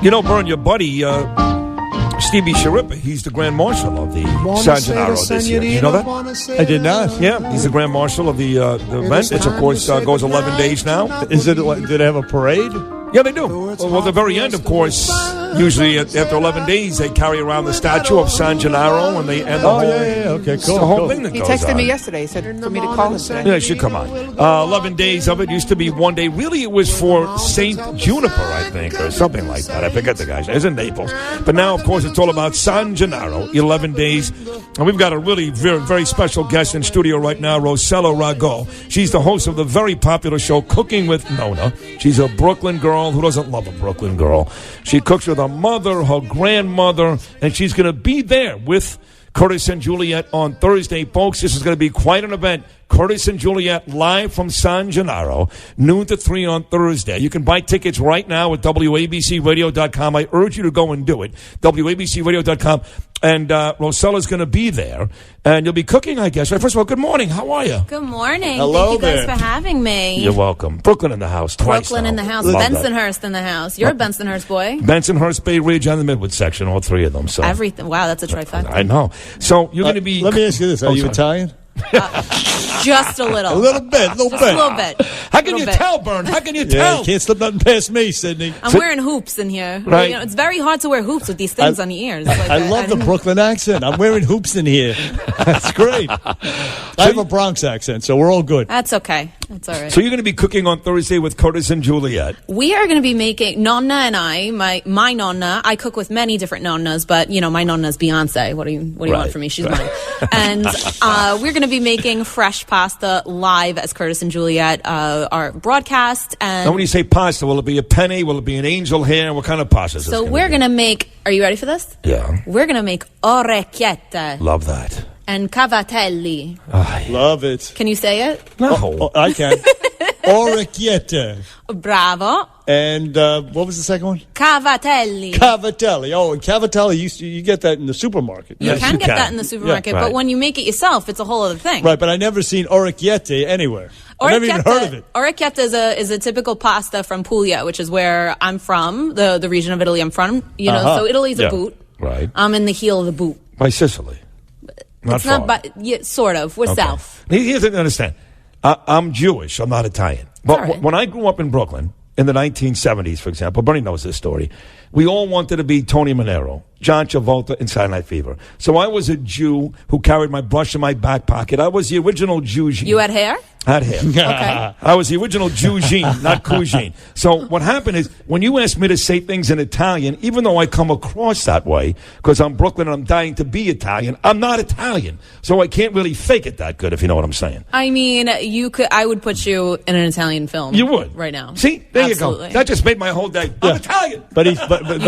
Bern, your buddy, Stevie Sharippa, he's the Grand Marshal of the San Gennaro this year. Did you know that? I did not. Yeah, he's the Grand Marshal of the event, which, of course, goes 11 days now. Is it? Do they have a parade? Yeah, they do. Well, at the very end, of course, usually after 11 days, they carry around the statue of San Gennaro, and they end the whole, Okay, cool. the whole thing that He goes texted on. me yesterday. He said for me to call him today. Yeah, it should come on. 11 days of it. Used to be one day. Really, it was for Saint Juniper, I think, or something like that. I forget the guy's name. It's in Naples. But now, of course, it's all about San Gennaro, 11 days. And we've got a really very, very special guest in studio right now, Rossella Rago. She's the host of the very popular show Cooking with Nona. She's a Brooklyn girl. Who doesn't love a Brooklyn girl? She cooks with her mother, her grandmother, and she's going to be there with Curtis and Juliet on Thursday. Folks, this is going to be quite an event. Curtis and Juliet live from San Gennaro, noon to 3 on Thursday. You can buy tickets right now at WABCRadio.com. I urge you to go and do it. WABCRadio.com. And Rosella's going to be there. And you'll be cooking, I guess. Right, first of all, good morning. How are you? Good morning. Hello Thank you guys there. for having me. You're welcome. Brooklyn in the house. Twice Brooklyn now. in the house. Love that. Bensonhurst in the house. You're a Bensonhurst boy. Bensonhurst, Bay Ridge, and the Midwood section, all three of them. So Everything. Wow, that's a trifecta. I know. So you're going to be... Let me ask you this: Are you sorry. Italian? Just a little. A little bit. Just a little bit. How can Little you bit. tell, Bern? How can you Yeah, tell? you can't slip nothing past me, Sydney. I'm wearing hoops in here. Right. It's very hard to wear hoops with these things on your ears. Like, I love the Brooklyn accent. I'm wearing hoops in here. That's great. I have a Bronx accent, so we're all good. That's okay. That's all right. So you're going to be cooking on Thursday with Curtis and Juliet. We are going to be making Nonna and I, my Nonna. I cook with many different Nonnas, but my Nonna's Beyonce. What do you Right. want from me? She's mine. And we're going to be making fresh pasta live as Curtis and Juliet are broadcast. Now, And when you say pasta, will it be a penne? Will it be an angel hair? What kind of pasta is this so gonna we're be? going to make. Are you ready for this? Yeah. We're going to make orecchiette Love that. and cavatelli. Love it. Can you say it? No. Oh, I can. Orecchiette. Bravo. And what was the second one? Cavatelli. Cavatelli. Oh, and Cavatelli, you get that in the supermarket. You Yes, can you get can. that in the supermarket, Yeah, right. but when you make it yourself, it's a whole other thing. Right, but I never seen orecchiette anywhere. I never even heard of it. Orecchiette is a typical pasta from Puglia, which is where I'm from, the region of Italy I'm from. So Italy's a Yeah. boot. Right. I'm in the heel of the boot. By Sicily. It's far. not, but yeah, sort of. We're Okay. south. Here's the thing to understand. I'm Jewish. I'm not Italian. But All right. when I grew up in Brooklyn, in the 1970s, for example, Bernie knows this story, we all wanted to be Tony Manero, John Travolta, and Saturday Night Fever. So I was a Jew who carried my brush in my back pocket. I was the original Jew. You had hair? Had hair. Okay. I was the original Jew-gene, not Cougine. So what happened is, when you ask me to say things in Italian, even though I come across that way, because I'm Brooklyn and I'm dying to be Italian, I'm not Italian. So I can't really fake it that good, if you know what I'm saying. I mean, I would put you in an Italian film. You would. right now. See? There Absolutely. you go. That just made my whole day. I'm Italian. But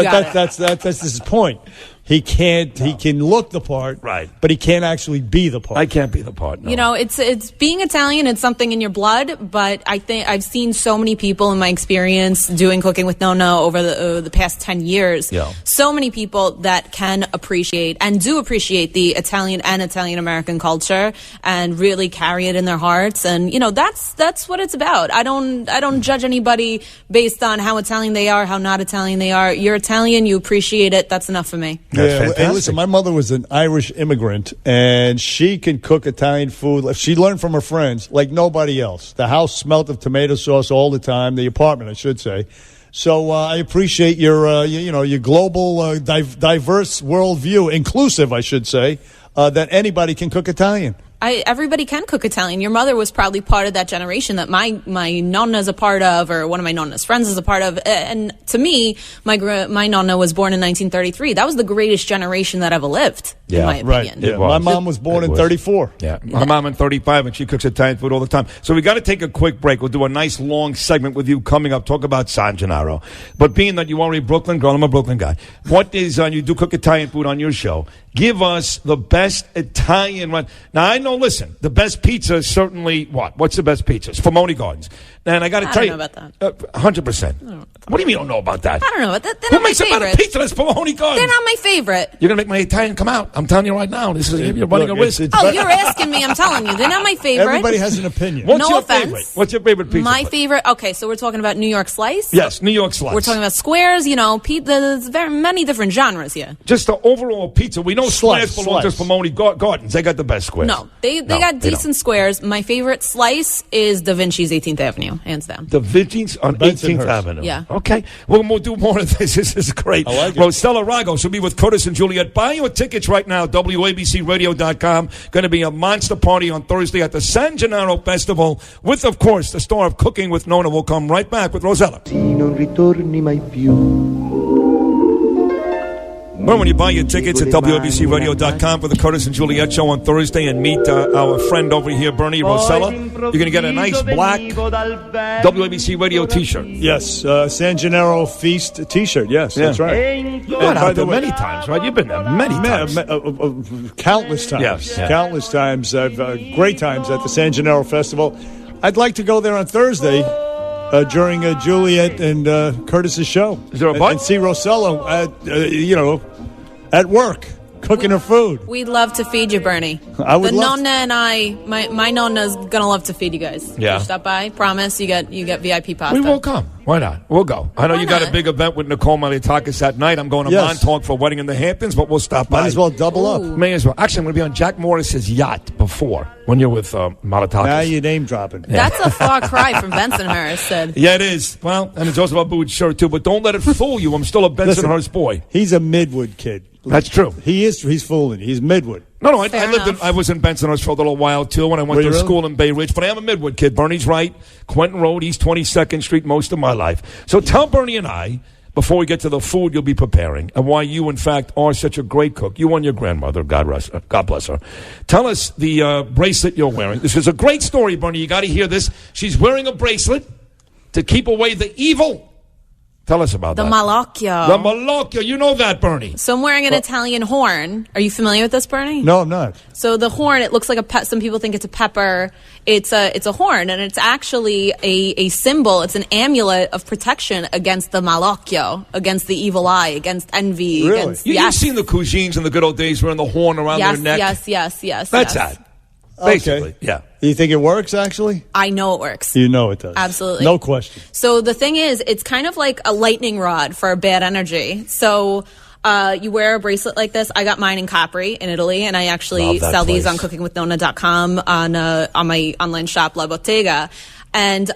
got that's his point. He can't. He can look the part, Right. But he can't actually be the part. I can't be the part. No. It's being Italian. It's something in your blood. But I think I've seen so many people in my experience doing Cooking with Nona over the past 10 years. Yeah. So many people that can appreciate and do appreciate the Italian and Italian American culture and really carry it in their hearts. And that's what it's about. I don't judge anybody based on how Italian they are, how not Italian they are. You're Italian. You appreciate it. That's enough for me. That's Hey, fantastic. listen, my mother was an Irish immigrant, and she can cook Italian food. She learned from her friends like nobody else. The house smelled of tomato sauce all the time. The apartment, I should say. So I appreciate your global, diverse worldview, inclusive, I should say, that anybody can cook Italian. Everybody can cook Italian. Your mother was probably part of that generation that my nonna's a part of, or one of my nonna's friends is a part of. And to me, my nonna was born in 1933. That was the greatest generation that ever lived, in my opinion. Yeah. It My was. mom was born It in was. 34. Yeah, my mom in 35, and she cooks Italian food all the time. So we got to take a quick break. We'll do a nice long segment with you coming up, talk about San Gennaro. But being that you are a Brooklyn girl, I'm a Brooklyn guy. What is, you do cook Italian food on your show. Give us the best Italian one. Now, I know, listen, the best pizza is certainly what? What's the best pizza? It's Spumoni Gardens. And I got to I tell don't you, know about that. 100%. What do you mean you don't know about that? I don't know. They're Who not my makes a better favorite. pizza than Spumoni Garden? They're not my favorite. You're going to make my Italian come out. I'm telling you right now. This is you're running a Look, risk. it's Oh, you're asking me. I'm telling you. They're not my favorite. Everybody has an opinion. What's No your offense. favorite? What's your favorite pizza? My place? favorite. Okay, so we're talking about New York slice. Yes, New York slice. We're talking about squares. You know, there's very many different genres here. Just the overall pizza. We know Slice, squares belong to slice. Spumoni Gardens. They got the best squares. No, they got they decent squares. My favorite slice is Da Vinci's 18th Avenue, hands down. The Vintage on 18th Bensonhurst. Avenue. Yeah. Okay. Well, we'll do more of this. This is great. I like it. Rossella Rago should be with Curtis and Juliet. Buy your tickets right now. WABCRadio.com. Going to be a monster party on Thursday at the San Gennaro Festival with, of course, the star of Cooking with Nona. Will come right back with Rossella. non ritorni mai più. Well, when you buy your tickets at WABCRadio.com for the Curtis and Juliet show on Thursday and meet our friend over here, Bernie Rossella, you're going to get a nice black WABC Radio t-shirt. Yes, San Gennaro Feast T-shirt. Yes, that's right. You've been out there many times, right? You've been there many times. Countless times. Yes, yeah. Countless times. Great times at the San Gennaro Festival. I'd like to go there on Thursday during Juliet and Curtis's show. Is there a bite? And see Rossella at work cooking her food. We'd love to feed you, Bernie. I would the love Nonna and I, my Nonna's gonna love to feed you guys. Yeah. You stop by. Promise you get VIP pasta. We will come. Why not? We'll go. I know Why you got a not? big event with Nicole Maliatakis that night. I'm going to Yes. Montauk for a wedding in the Hamptons, but we'll stop by. Might as well double up. Ooh. May as well. Actually, I'm going to be on Jack Morris's yacht before when you're with Maliatakis. Now you're name dropping. That's a far cry from Bensonhurst. Said. Yeah, it is. Well, and it's also about Boots' shirt, too. But don't let it fool you. I'm still a Bensonhurst boy. He's a Midwood kid. That's true. He is. He's fooling you. He's Midwood. No, I Fair lived. enough. I was in Bensonhurst for a little while too when I went Were to you really? school in Bay Ridge. But I am a Midwood kid. Bernie's right. Quentin Road, East 22nd Street, most of my life. So tell Bernie and I before we get to the food you'll be preparing and why you, in fact, are such a great cook. You and your grandmother, God bless her. Tell us the bracelet you're wearing. This is a great story, Bernie. You got to hear this. She's wearing a bracelet to keep away the evil. Tell us about The that. malocchio. The malocchio. You know that, Bernie. So I'm wearing an Italian horn. Are you familiar with this, Bernie? No, I'm not. So the horn, it looks like some people think it's a pepper. It's a horn, and it's actually a symbol. It's an amulet of protection against the malocchio, against the evil eye, against envy. Really? Against, You've yes. seen the cuisines in the good old days wearing the horn around yes, their neck? yes. That's yes. that. Basically, Okay. yeah. You think it works, actually? I know it works. You know it does. Absolutely. No question. So the thing is, it's kind of like a lightning rod for bad energy. So you wear a bracelet like this. I got mine in Capri in Italy, and I actually Love that sell these place. on cookingwithnona.com on my online shop La Bottega. And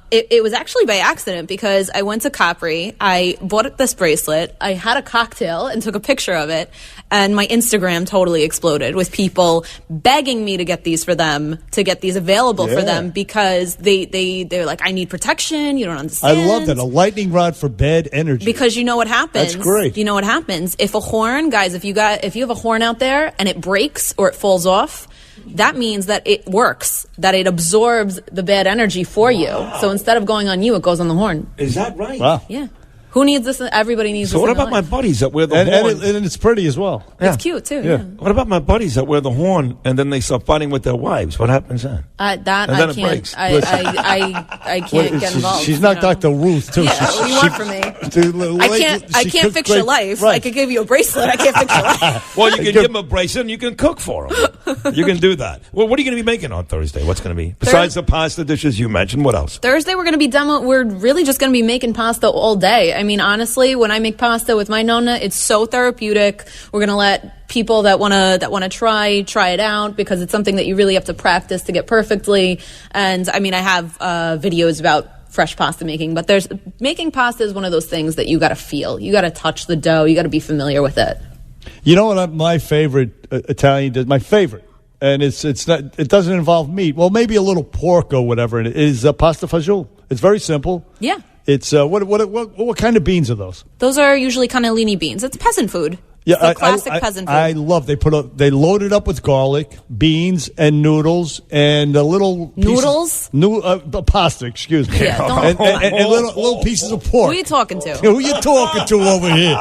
it was actually by accident because I went to Capri, I bought this bracelet, I had a cocktail and took a picture of it, and my Instagram totally exploded with people begging me to get these for them, to get these available for Yeah. them because they're like, I need protection, you don't understand. I love that. A lightning rod for bad energy. Because you know what happens. That's great. You know what happens. If a horn, guys, if you have a horn out there and it breaks or it falls off, that means that it works, that it absorbs the bad energy for you. So instead of going on you, it goes on the horn. Is that right? Wow. Yeah. Who needs this? Everybody needs So this. what in their about my life. buddies that wear the And, horn? and it's pretty as well. Yeah. It's cute, too. Yeah. Yeah. What about my buddies that wear the horn and then they start fighting with their wives? What happens then? That And then I it can't. breaks. I can't get involved. She's not you know. Dr. Ruth, too. Yeah, She- what do you she- want from me? She I can't cooked fix your great- life. Right. I could give you a bracelet. I can't fix your life. Well, you can give them a bracelet and you can cook for them. You can do that. Well, what are you going to be making on Thursday? What's going to be? Besides the pasta dishes you mentioned, what else? Thursday we're going to be done. We're really just going to be making pasta all day. I mean, honestly, when I make pasta with my nonna, it's so therapeutic. We're going to let people that want to try it out because it's something that you really have to practice to get perfectly. And I mean, I have videos about fresh pasta making, but making pasta is one of those things that you got to feel. You got to touch the dough. You got to be familiar with it. You know what? My favorite Italian dish, my favorite, and it's not. It doesn't involve meat. Well, maybe a little pork or whatever. It is pasta fagioli. It's very simple. Yeah. It's what kind of beans are those? Those are usually cannellini beans. It's peasant food. Yeah, the classic peasant food. I love. They load it up with garlic, beans, and noodles, and little noodles. Pasta. Excuse me. Yeah, and little pieces of pork. Who are you talking to? Who you talking to over here?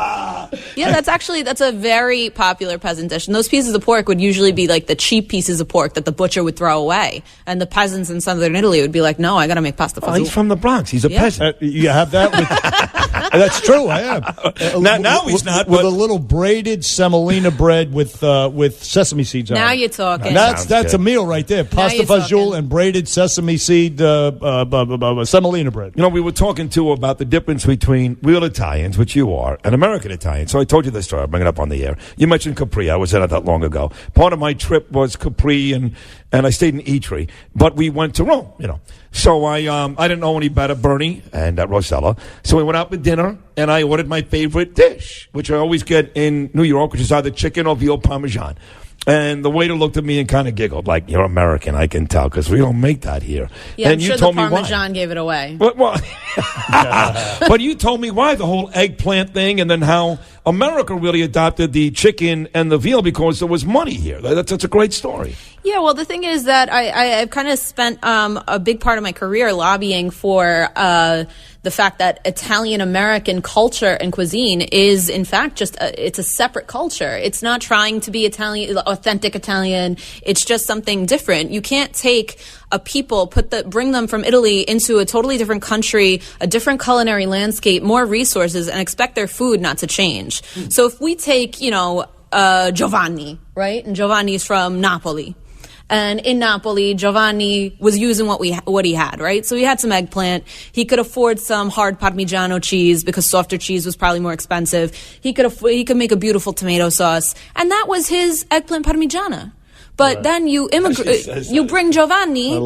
Yeah, that's a very popular peasant dish. And those pieces of pork would usually be like the cheap pieces of pork that the butcher would throw away. And the peasants in southern Italy would be like, no, I got to make pasta fazool. He's from the Bronx. He's a peasant. You have that with... That's true. I am. Now he's not. With a little braided semolina bread with sesame seeds on it. Now you're talking. That's a meal right there. Pasta fazool and braided sesame seed semolina bread. You know, we were talking, too, about the difference between real Italians, which you are, and American Italians. So I told you this story. I'll bring it up on the air. You mentioned Capri. I was there not that long ago. Part of my trip was Capri, and I stayed in Itri. But we went to Rome, you know. So I didn't know any better, Bernie and Rossella. So we went out for dinner, and I ordered my favorite dish, which I always get in New York, which is either chicken or veal parmesan. And the waiter looked at me and kind of giggled, like, you're American, I can tell, because we don't make that here. Yeah, and I'm sure the Parmesan gave it away. But you told me why, the whole eggplant thing, and then how America really adopted the chicken and the veal because there was money here. That's a great story. Yeah, well, the thing is that I've kind of spent a big part of my career lobbying for the fact that Italian-American culture and cuisine is, in fact, it's a separate culture. It's not trying to be Italian, authentic Italian. It's just something different. You can't take a people, bring them from Italy into a totally different country, a different culinary landscape, more resources, and expect their food not to change. So if we take, Giovanni, right? And Giovanni's from Napoli. And in Napoli, Giovanni was using what he had, right? So he had some eggplant. He could afford some hard Parmigiano cheese because softer cheese was probably more expensive. He could make a beautiful tomato sauce, and that was his eggplant Parmigiana. But then you bring Giovanni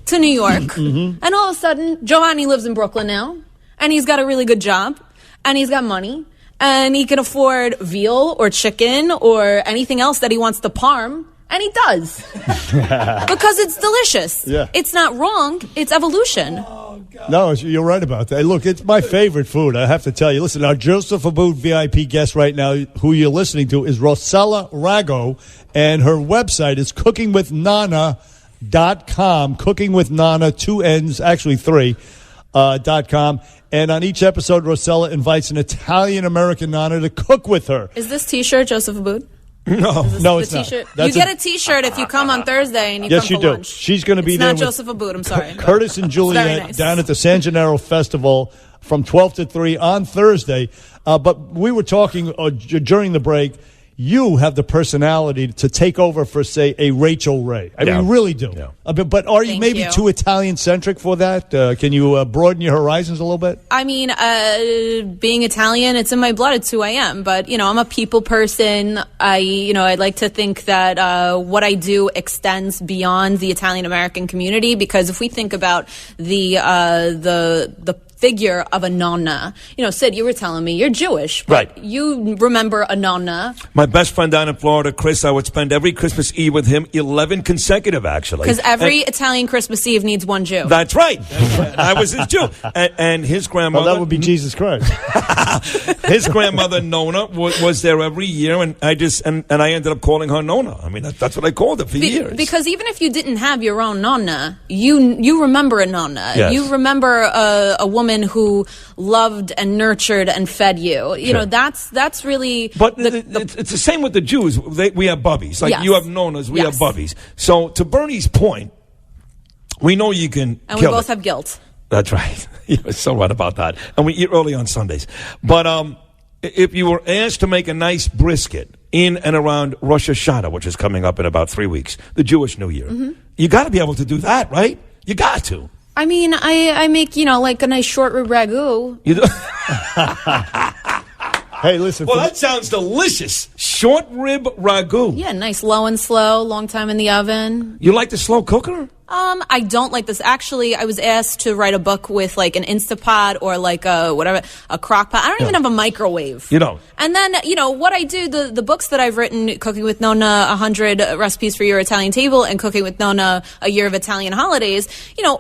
to New York, and all of a sudden Giovanni lives in Brooklyn now, and he's got a really good job, and he's got money, and he can afford veal or chicken or anything else that he wants to parm. And he does. Because it's delicious. Yeah. It's not wrong. It's evolution. Oh, God. No, you're right about that. Look, it's my favorite food, I have to tell you. Listen, our Joseph Abboud VIP guest right now, who you're listening to, is Rossella Rago, and her website is cookingwithnana.com. Cooking with Nana, 2 N's, actually 3, .com. And on each episode, Rossella invites an Italian-American Nana to cook with her. Is this T-shirt Joseph Abboud? No, it's not. You get a T-shirt if you come on Thursday and you come for lunch. She's going to be there. It's not Joseph Abboud, I'm sorry. Curtis and Juliet down at the San Gennaro Festival from 12 to 3 on Thursday. But we were talking during the break. You have the personality to take over for, say, a Rachel Ray. I mean, you really do. Yeah. But are you maybe too Italian-centric for that? Can you broaden your horizons a little bit? I mean, being Italian, it's in my blood. It's who I am. But, I'm a people person. I'd like to think that what I do extends beyond the Italian-American community, because if we think about the figure of a nonna. Sid, you were telling me you're Jewish, but right? You remember a nonna. My best friend down in Florida, Chris, I would spend every Christmas Eve with him, 11 consecutive, actually. Because every Italian Christmas Eve needs one Jew. That's right. I was his Jew. And his grandmother... Well, that would be Jesus Christ. His grandmother, Nona, was there every year, and I ended up calling her Nona. I mean, that's what I called her for years. Because even if you didn't have your own nonna, you remember a nonna. Yes. You remember a woman who loved and nurtured and fed you. That's really... But it's the same with the Jews. We have bubbies. Like you have nonas, we have bubbies. So to Bernie's point, we know you can And we both have guilt. That's right. You're so right about that. And we eat early on Sundays. But if you were asked to make a nice brisket in and around Rosh Hashanah, which is coming up in about 3 weeks, the Jewish New Year, you got to be able to do that, right? You got to. I mean, I make, like a nice short rib ragu. You do? Hey, listen. Well, that sounds delicious. Short rib ragu. Yeah, nice low and slow, long time in the oven. You like the slow cooker? I don't like this. Actually, I was asked to write a book with like an Instapot or like a crock pot. I don't even have a microwave. You don't? And then, what I do, the books that I've written, Cooking with Nona, 100 Recipes for Your Italian Table, and Cooking with Nona, A Year of Italian Holidays,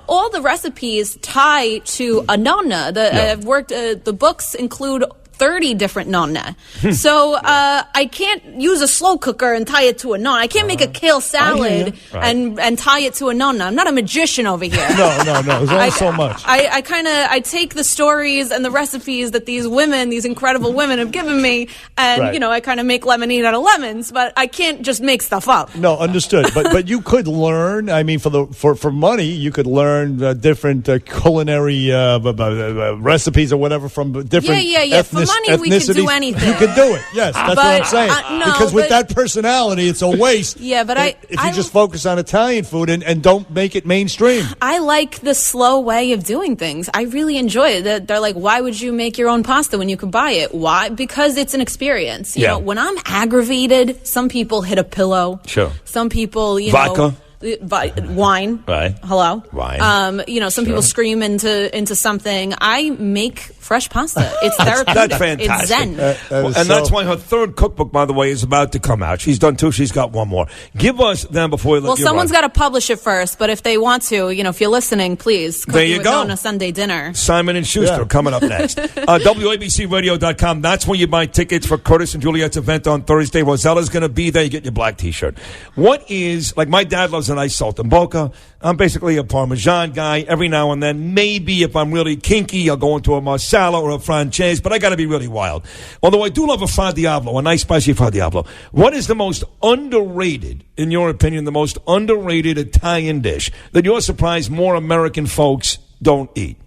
all the recipes tie to a nonna. I've worked, the books include 30 different nonna. So I can't use a slow cooker and tie it to a nonna. I can't make a kale salad and tie it to a nonna. I'm not a magician over here. No. There's only so much. I take the stories and the recipes that these women, these incredible women, have given me, and I kind of make lemonade out of lemons. But I can't just make stuff up. No, understood. But you could learn. I mean, for money, you could learn different culinary recipes or whatever from different For money, we could do anything. You could do it. Yes, that's what I'm saying. Because with that personality, it's a waste. Yeah, but if you just focus on Italian food and don't make it mainstream. I like the slow way of doing things. I really enjoy it. They're like, why would you make your own pasta when you could buy it? Why? Because it's an experience. You know, when I'm aggravated, some people hit a pillow. Sure. Some people, Vodka. Wine. Right. Hello. Wine. Some people scream into something. I make fresh pasta. It's therapeutic. That's fantastic. It's zen. That's why her third cookbook, by the way, is about to come out. She's done 2. She's got 1 more. Give us them before we let you Well, someone's got to publish it first, but if they want to, if you're listening, please. There you go. On a Sunday dinner. Simon & Schuster coming up next. WABCRadio.com. That's where you buy tickets for Curtis and Juliet's event on Thursday. Rosella's going to be there. You get your black T-shirt. What is, like my dad loves a nice saltimbocca. I'm basically a Parmesan guy. Every now and then, maybe if I'm really kinky, I'll go into a Marsala or a Francese, but I got to be really wild. Although I do love a Fa Diavolo, a nice spicy Fa Diavolo. What is the most underrated, in your opinion, the most underrated Italian dish that you're surprised more American folks don't eat?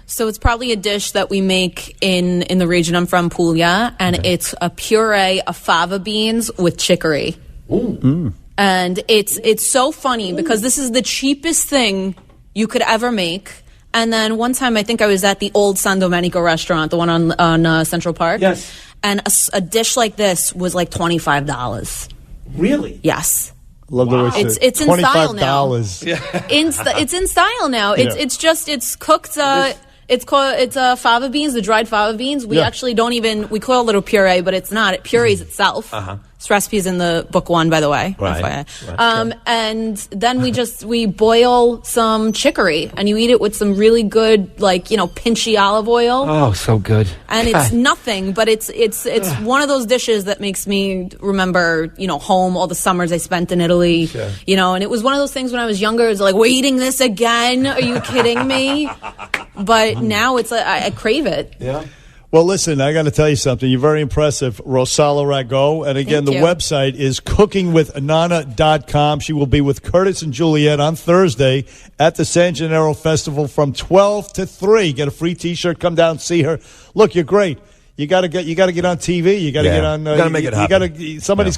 So it's probably a dish that we make in the region I'm from, Puglia, and it's a puree of fava beans with chicory. Ooh. Mm. And it's so funny because this is the cheapest thing you could ever make. And then one time I think I was at the old San Domenico restaurant, the one on Central Park. Yes. And a dish like this was like $25. Really? Yes. Love the way it's in style now. $25. Yeah. It's in style now. It's cooked. It's fava beans, the dried fava beans. We actually don't even, we call it a little puree, but it's not. It purees itself. This recipe's in the book 1, by the way. Right. And then we boil some chicory, and you eat it with some really good, pinchy olive oil. Oh, so good. And it's nothing, but it's one of those dishes that makes me remember, home, all the summers I spent in Italy. Sure. And it was one of those things when I was younger. It's like, we're eating this again? Are you kidding me? But now it's like, I crave it. Yeah. Well, listen, I got to tell you something. You're very impressive, Rossella Rago. And again, Thank the you. website is cookingwithnana.com. She will be with Curtis and Juliet on Thursday at the San Gennaro Festival from 12 to 3. Get a free T-shirt. Come down and see her. Look, you're great. You got to get on TV. You got to get on. You got to make it happen. Somebody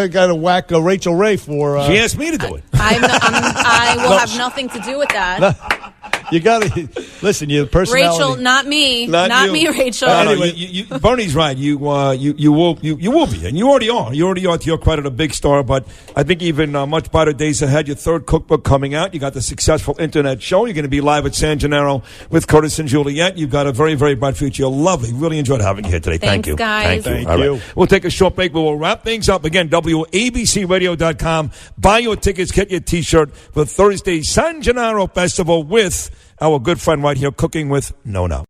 got to whack Rachel Ray for. She asked me to do it. I will have nothing to do with that. You got to listen. Your personality. Rachel, not me. Not me, Rachel. Anyway, Bernie's right. You will be, and you already are. You already are, to your credit, a big star. But I think even much brighter days ahead. Your third cookbook coming out. You got the successful internet show. You're going to be live at San Gennaro with Curtis and Juliet. You've got a very, very bright future. You're lovely. Really enjoyed having you here today. Thanks, Thank you, guys. Thank All you. right. We'll take a short break, but we'll wrap things up again. WABCRadio.com. Buy your tickets. Get your T-shirt for Thursday San Gennaro Festival with our good friend right here, Cooking with Nona.